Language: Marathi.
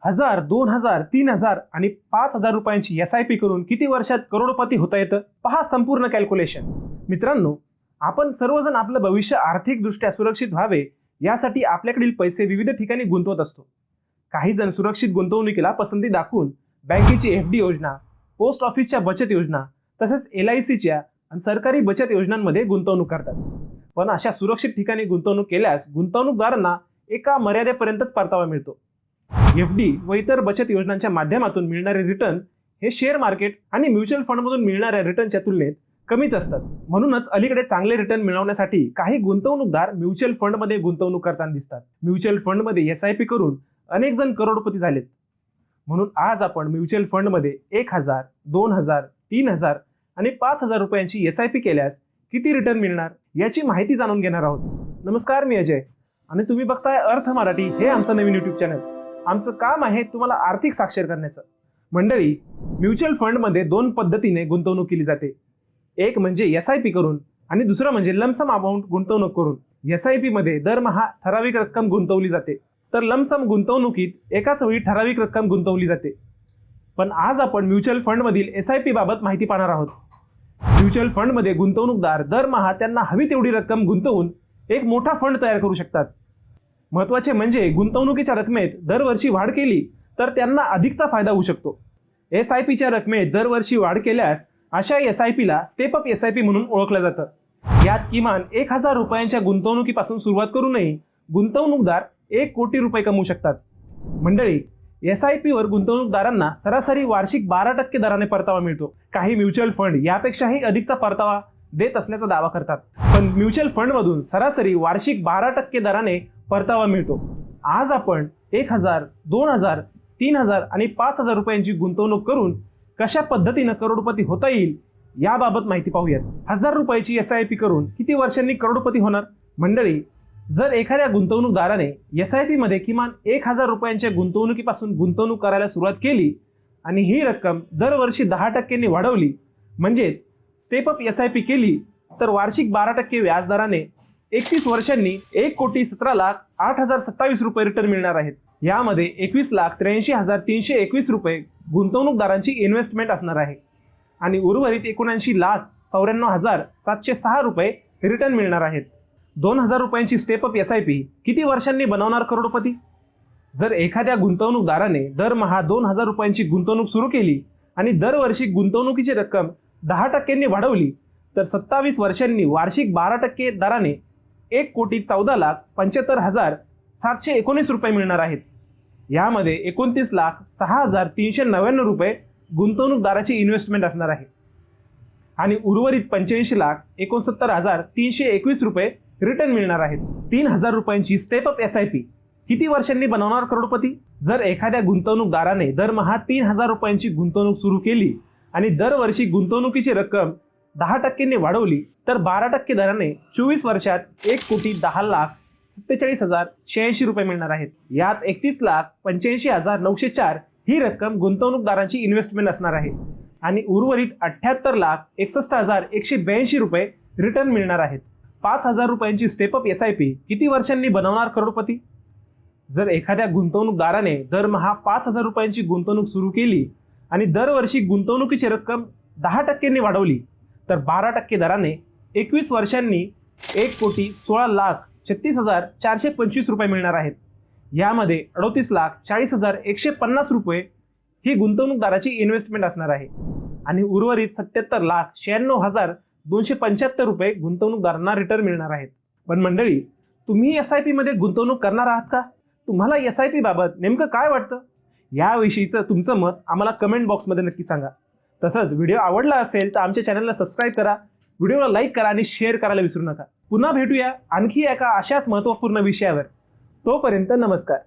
1000, 2000, 3000 आणि 5000 रुपयांची SIP करून किती वर्षात करोडपती होता येतं? पहा संपूर्ण कॅल्क्युलेशन. मित्रांनो, आपण सर्वजण आपलं भविष्य आर्थिकदृष्ट्या सुरक्षित व्हावे यासाठी आपल्याकडील पैसे विविध ठिकाणी गुंतवत असतो. काही जण सुरक्षित गुंतवणुकीला पसंती दाखवून बँकेची FD योजना, पोस्ट ऑफिसच्या बचत योजना तसेच LICच्या आणि सरकारी बचत योजनांमध्ये गुंतवणूक करतात. पण अशा सुरक्षित ठिकाणी गुंतवणूक केल्यास गुंतवणूकदारांना एका मर्यादेपर्यंतच परतावा मिळतो. FD व इतर बचत योजनांच्या माध्यमातून मिळणारे रिटर्न हे शेअर मार्केट आणि म्युच्युअल फंडमधून मिळणाऱ्या रिटर्नच्या तुलनेत कमीच असतात. म्हणूनच अलीकडे चांगले रिटर्न मिळवण्यासाठी काही गुंतवणूकदार म्युच्युअल फंडमध्ये गुंतवणूक करताना दिसतात. म्युच्युअल फंडमध्ये SIP करून अनेक जण करोडपती झालेत. म्हणून आज आपण म्युच्युअल फंडमध्ये 1000, 2000, 3000 आणि 5000 रुपयांची SIP केल्यास किती रिटर्न मिळणार याची माहिती जाणून घेणार आहोत. नमस्कार, मी अजय आणि तुम्ही बघताय अर्थ मराठी हे आमचं नवीन YouTube चॅनल. आमचं काम आहे तुम्हाला आर्थिक साक्षर करण्याचं. मंडळी, म्युच्युअल फंडमध्ये 2 पद्धतीने गुंतवणूक केली जाते. एक म्हणजे SIP करून आणि दुसरं म्हणजे लमसम अमाऊंट गुंतवणूक करून. SIP मध्ये दरमहा ठराविक रक्कम गुंतवली जाते, तर लमसम गुंतवणुकीत एकाच वेळी ठराविक रक्कम गुंतवली जाते. पण आज आपण म्युच्युअल फंडमधील SIP बाबत माहिती पाहणार आहोत. म्युच्युअल फंडमध्ये गुंतवणूकदार दरमहा त्यांना हवी तेवढी रक्कम गुंतवून एक मोठा फंड तयार करू शकतात. महत्त्वाचे म्हणजे गुंतवणुकीच्या रकमेत दरवर्षी वाढ केली तर त्यांना अधिकचा फायदा होऊ शकतो. SIPच्या रकमेत दरवर्षी वाढ केल्यास अशा SIPला स्टेप अप SIP म्हणून ओळखलं जातं. यात किमान 1000 रुपयांच्या गुंतवणुकीपासून सुरुवात करूनही गुंतवणूकदार 1 कोटी रुपये कमवू शकतात. मंडळी, SIP वर गुंतवणूकदारांना सरासरी वार्षिक 12% दराने परतावा मिळतो. काही म्युच्युअल फंड यापेक्षाही अधिकचा परतावा देत असल्याचा दावा करतात. पण म्युच्युअल फंडमधून सरासरी वार्षिक 12% दराने परतावा मिळतो. आज आपण 1000, 2000, 3000 आणि 5000 रुपयांची गुंतवणूक करून कशा पद्धतीनं करोडपती होता येईल याबाबत माहिती पाहूयात. 1000 रुपयाची SIP करून किती वर्षांनी करोडपती होणार? मंडळी, जर एखाद्या गुंतवणूकदाराने SIP मध्ये किमान 1000 रुपयांच्या गुंतवणुकीपासून गुंतवणूक करायला सुरुवात केली आणि ही रक्कम दरवर्षी 10% वाढवली, म्हणजेच स्टेप अप SIP केली, तर वार्षिक 12% व्याजदराने 31 वर्षांनी 1,17,08,027 रुपये रिटर्न मिळणार आहेत. यामध्ये 21,83,321 रुपये गुंतवणूकदारांची इन्व्हेस्टमेंट असणार आहे आणि उर्वरित 79,94,706 रुपये रिटर्न मिळणार आहेत. 2000 रुपयांची स्टेप अप SIP किती वर्षांनी बनवणार करोडपती? जर एखाद्या गुंतवणूकदाराने दरमहा 2000 रुपयांची गुंतवणूक सुरू केली आणि दरवर्षी गुंतवणुकीची रक्कम 10% वाढवली, तर 27 वर्षांनी वार्षिक 12% दराने 1,14,75,719 रुपये मिळणार आहेत. यामध्ये 29,06,399 रुपये गुंतवणूकदाराची इन्व्हेस्टमेंट असणार आहे आणि उर्वरित 85,69,321 रुपये रिटर्न मिळणार आहेत. 3000 रुपयांची स्टेप अप SIP किती वर्षांनी बनवणार करोडपती? जर एखाद्या गुंतवणूकदाराने दरमहा 3000 रुपयांची गुंतवणूक सुरू केली आणि दरवर्षी गुंतवणुकीची रक्कम 10% वाढवली, तर 12% दराने 24 वर्षात 1,10,47,086 रुपये मिळणार आहेत. यात 31,85,904 ही रक्कम गुंतवणूकदारांची इन्व्हेस्टमेंट असणार आहे आणि उर्वरित 78,61,182 रुपये रिटर्न मिळणार आहेत. 5000 रुपयांची स्टेप अप SIP किती वर्षांनी बनवणार करोडपती? जर एखाद्या गुंतवणूकदाराने दरमहा 5000 रुपयांची गुंतवणूक सुरू केली आणि दरवर्षी गुंतवणुकीची रक्कम 10% वाढवली, तर 12% दराने 21 वर्षांनी 1,16,36,425 रुपये मिळणार आहेत. यामध्ये 38,40,150 रुपये ही गुंतवणूकदाराची इन्व्हेस्टमेंट असणार आहे आणि उर्वरित 77,96,275 रुपये गुंतवणूकदारांना रिटर्न मिळणार आहेत. पण मंडळी, तुम्ही SIP मध्ये गुंतवणूक करणार आहात का? तुम्हाला SIP बाबत नेमकं काय वाटतं? याविषयीचं तुमचं मत आम्हाला कमेंट बॉक्समध्ये नक्की सांगा. तसंच व्हिडिओ आवडला असेल तर आमच्या चॅनलला सबस्क्राईब करा, व्हिडिओला लाईक करा आणि शेअर करायला विसरू नका. पुन्हा भेटूया आणखी एका अशाच महत्त्वपूर्ण विषयावर. तोपर्यंत नमस्कार.